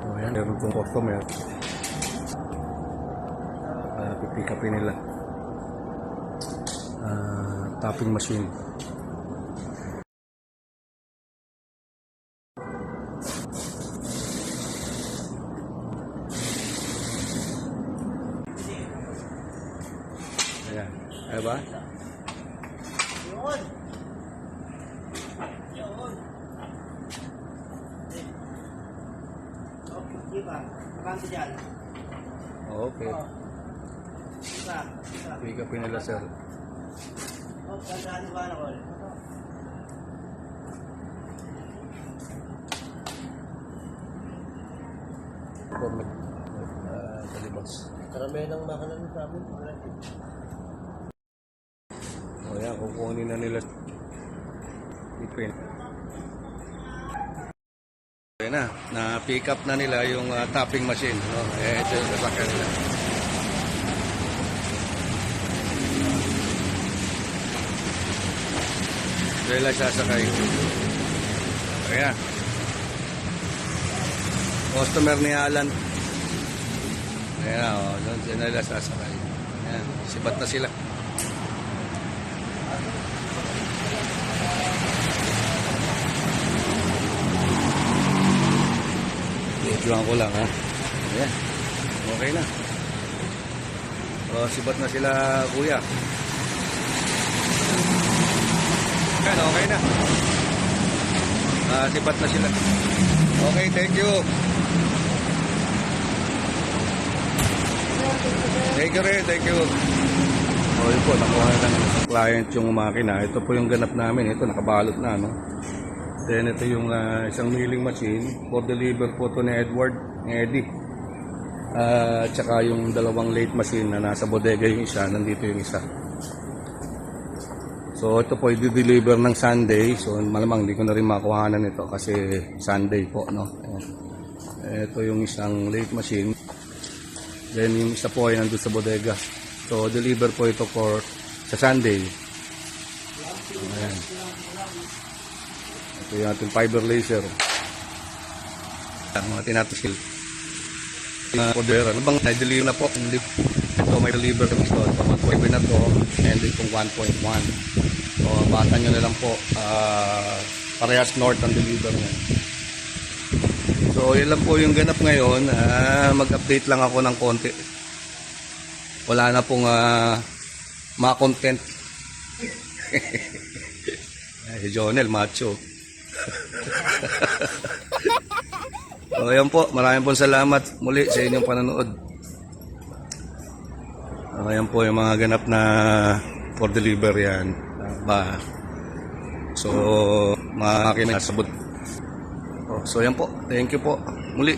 O yan, meron pong customer. Pipick upin nila. Tapping machine. Ayan. Ayan ba? Yun. Yun. Okay, di ba? Makanto dyan. Okay. Isa. Isa. Pick upin nila, sir. Tandaan ba na ko? Talibas. Karami ng makanan sa amin. O yan, kukunin na nila. Ipin. Ayan na pick up na nila yung tapping machine. No? Ito yung sasakyan nila. Sila sasakay. Ayan. Customer ni Alan. Ayan o, doon sila sasakay. Ayan, sibat na sila. Videoan ko lang ha. Ayan, okay na. O, sibat na sila kuya. Ayan, okay na. Sibat na sila. Okay, thank you. Thank you rin, thank you. O yun po, nakuha na ng client yung makina. Ito po yung ganap namin. Ito, nakabalot na, no? Then ito yung isang milling machine. For deliver po ito ni Edward, ni Eddie. Tsaka yung dalawang lathe machine na nasa bodega yung isa. Nandito yung isa. So ito po i-deliver ng Sunday. So malamang hindi ko na rin makuhanan ito kasi Sunday po, no? Ito yung isang lathe machine. Then yung isa po ay nandun sa bodega. So deliver po ito for sa Sunday. Ayan. Ito yung ating fiber laser. Ang mga tinatasil. Order. Ano bang na-deliver na po? Ito may deliver kami ito. Ito 1.5 na to. And itong 1.1. So bata nyo na lang po. Parehas north ang deliver nyo. So yun lang po yung ganap ngayon. Mag-update lang ako ng konti. Wala na pong mga content. Si Jonel macho. So ayan po, maraming pong salamat muli sa inyong panonood. Ayan po yung mga ganap na for delivery yan. So makakina sabot. So ayan po, thank you po muli.